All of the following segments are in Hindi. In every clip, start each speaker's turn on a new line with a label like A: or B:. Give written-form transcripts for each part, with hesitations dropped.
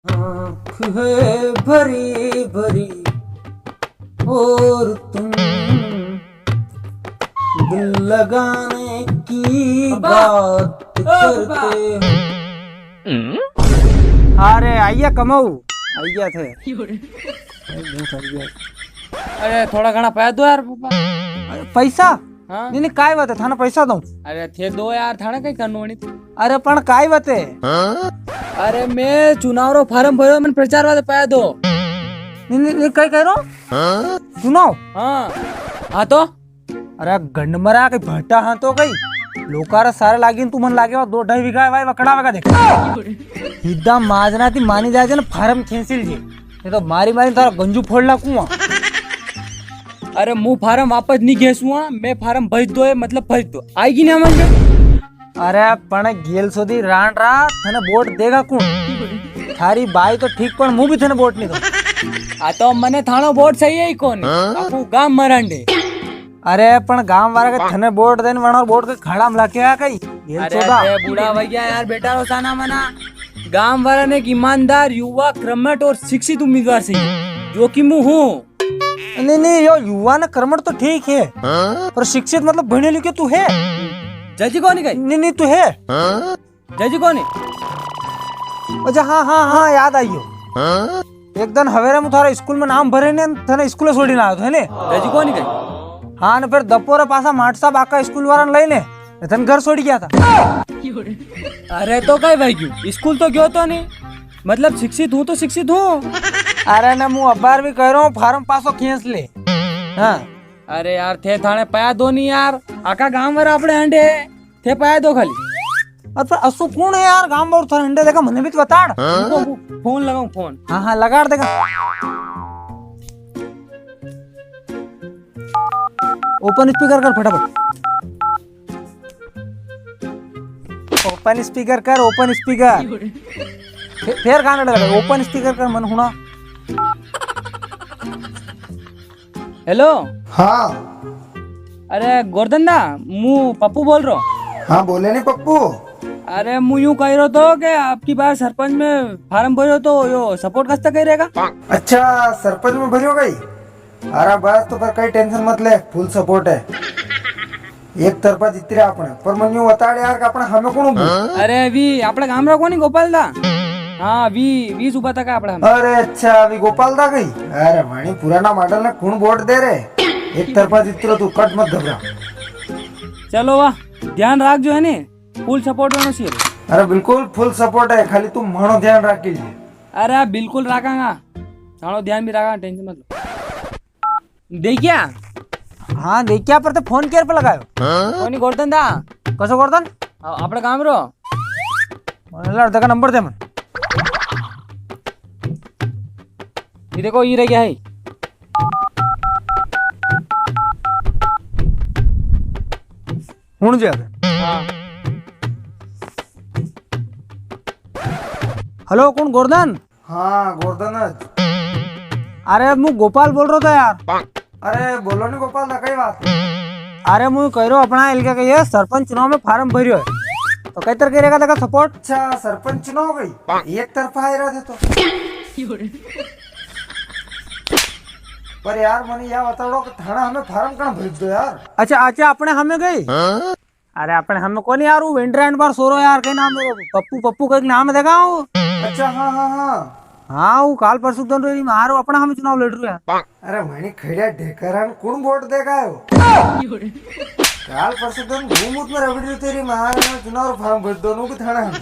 A: आँख है भरी भरी और तुम दिल लगाने की बात करते हो। अरे आइया कमाऊ आइया थे।
B: अरे थोड़ा घना पैसा दो यार पापा।
A: पैसा
B: हाँ
A: नहीं काय बात है थाना पैसा दऊ।
B: अरे थे दो यार थाने कई करनो नहीं।
A: अरे पण काय बात है।
B: अरे मैं चुनाव रो फार्म भरो मैंने प्रचार वाले पैसा दो।
A: नहीं काय कह रहा सुनाओ।
B: हाँ हाँ तो
A: अरे गंडमरा के भट्टा हाँ तो कई लोकार सारे लागिन तू मन लागे 2-2.5 बीघा भाई वकड़ा वका देख हिद्दा माजना ती मानी जाए ना फार्म कैंसिल जे ये तो मारी मारी तारा गंजू फोड़ला कुआ।
B: अरे मुँह फार्म वापस नहीं घेसुआ मैं फार्म भज दो मतलब भज दो आएगी नहीं हमारे।
A: अरे पण गेल सोदी रान रा थने वोट देगा कौन थारी बाई तो ठीक पण मुंह भी थने वोट नहीं दो।
B: आ तो मने थानो वोट सही है कौन आपको गांव मरांडे।
A: अरे पण गांव वाला के थने वोट देन वणो वोट के खड़ा में लाके आ कई गेल
B: अरे
A: सोदा।
B: ते बूढ़ा भैया यार बेटा रोसाना मना गांव वाला ने एक ईमानदार युवा कर्मठ और शिक्षित उम्मीदवार चाहिए जो कि मैं हूँ।
A: नहीं यो युवा ने कर्मठ तो ठीक है पर शिक्षित मतलब भणे लिखे तू है।
B: जजी कौन गई
A: नहीं तू है।
B: जजी कौन
A: अच्छा हाँ याद आइयो एक दिन हवेरे में थारा स्कूल में नाम भरे ने थने स्कूल छोड़ी ना आयो है ने
B: जजी कौन गई।
A: हाँ ने फिर दपोरे पासा माट साहब आका स्कूल वाला लई ने थन घर छोड़ी गया था।
B: अरे तो कई भाई क्यों स्कूल तो गयो तो नहीं मतलब शिक्षित हूँ तो शिक्षित हूँ।
A: अरे ना मुँह अबार भी कह रहा हूँ फार्म पासो खींच ले। हाँ
B: अरे यार थे थाने पाया दो नहीं यार आका गांव वाला अपने अंडे थे पाया दो खाली।
A: और फिर असु कौन है यार गांव और थोड़ा अंडे देखा मने भी तो बता।
B: फोन लगाऊं फोन।
A: हाँ लगा देगा ओपन स्पीकर कर फटाफट ओपन स्पीकर कर ओपन स्पीकर फिर गाना लगा ओपन स्पीकर कर मन हुना।
B: हेलो
C: हाँ
B: अरे गोर्धन दा मु पप्पू बोल रहा हूँ।
C: हाँ बोले नहीं पप्पू।
B: अरे मु यूं कह रहा तो कि आपकी बार सरपंच में फार्म भरो तो यो सपोर्ट कस्ता कह रहेगा।
C: अच्छा सरपंच में भरी हो गई। अरे बस तो पर कई टेंशन मत ले फुल सपोर्ट है एक तरफा जीत रहे अपने पर मन यूं बता यार कि अपने हमें कौन
B: अरे वी अपने गाम रा कोनी गोपाल दा। हाँ वी सुबह तक अपने हम।
C: अरे अच्छा अभी गोपाल दा गई। अरे वाणी पुराना मॉडल ने कौन वोट दे रहे एक तरफा जीत रहे तू कट मत घबरा।
B: चलो वाह ध्यान रख जो है ने फुल सपोर्ट होना चाहिए।
C: अरे बिल्कुल फुल सपोर्ट है खाली तू मनो ध्यान रख लीजिए।
B: अरे आप बिल्कुल रखांगा थानो ध्यान भी रखा टेंशन मत लो। देखिया
A: हाँ देखिया पर तो फोन केयर पे लगायो
B: कोनी गोर्धन दा
A: कसो गर्दन
B: अपने गाम रो
A: लड़का नंबर दे मन
B: ये देखो ये रह गया है।
A: हुन जे
B: हाँ
A: हेलो कौन गोर्धन।
C: हाँ गोवर्धन।
A: अरे मु गोपाल बोल रहा था यार।
C: अरे बोलो नहीं गोपाल दा कई बात।
A: अरे मुझे कह रहा अपना एलके का ये सरपंच चुनाव में फार्म भरियो है तो कई तरह करेगा देखा सपोर्ट।
C: अच्छा सरपंच चुनाव हो गई एक तरफा आ रहे थे तो पर यार मने यह बताओ कि थाना हमें फार्म कहाँ भेज दो यार।
A: अच्छा अपने हमें गई। अरे अपने हमें कौन यार वो वेंडर एंड बार सोरो यार कहीं नाम है पप्पू का नाम देखा वो।
C: अच्छा हाँ
A: हाँ वो काल परसों दिन रही मारो अपना हमें चुनाव लड़ रहे हैं।
C: अरे मनी खड़िया ढेकरन कौन वोट देगा है काल परसों दिन घूम उत में रबड़ी तेरी महार में चुनाव फार्म भेज दोनों भी थाना हम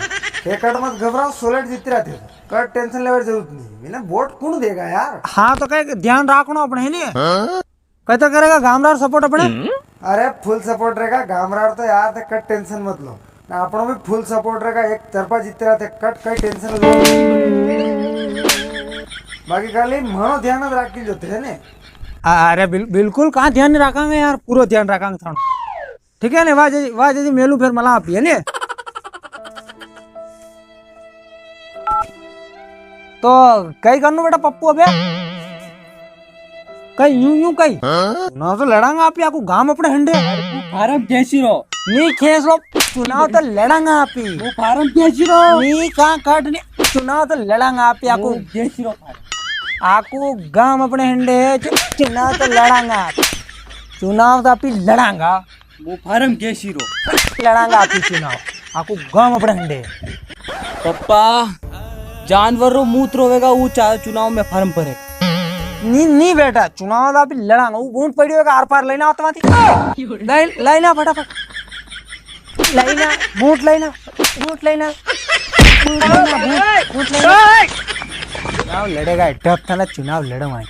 C: कट मत घबराओ 16 जीत रहा थे कट टेंशन लेने जरूरत नहीं मैंने वोट कौन देगा यार।
A: हाँ तो कह ध्यान रखना अपने है नहीं कहता करेगा गामदार सपोर्ट अपने।
C: अरे फुल सपोर्ट रहेगा गामरार तो यार थे कट टेंशन मत लो ना अपनों भी फुल सपोर्ट रहेगा एक तरफा जीत रहा थे कट कई टेंशन लो बाकी खाली मनो ध्यान रख जो थे ने।
A: अरे बिल्कुल कहाँ ध्यान नहीं रखेंगे यार पूरा ध्यान रखेंगे थाना ठीक है ने वाह जी मेलू फिर मला आप है ने तो कई करनू बेटा पप्पू अबे कई यूं कई ना तो लड़ांगा आप आपको गांव अपने हंडे
B: फार्म कैसी रो
A: नहीं खेस लो चुनाव तो लड़ांगा आप ही
B: वो फार्म कैसी रो
A: नहीं कहाँ कट नहीं चुनाव तो लड़ांगा आप ही आकू
B: जय श्री राम
A: आकू गांव अपने हंडे है चुनाव तो लड़ांगा चुनाव तो आप ही लड़ांगा
B: वो फार्म जय श्री राम
A: लड़ांगा आप ही चुनाव आकू गांव अपने हंडे है
B: पप्पा जानवर रो मूत्र होवेगा वो चुनाव में फार्म पर है
A: नहीं बेटा चुनाव तो आप ही लड़ांगा वो वोट पड़ी होगा आर पार लेना ऑटोमेटिक लाइना फटाफट लाइना वोट लाइना वोट लाइना वोट लाइना चुनाव लड़ेगा टफ था ना चुनाव लड़वाएं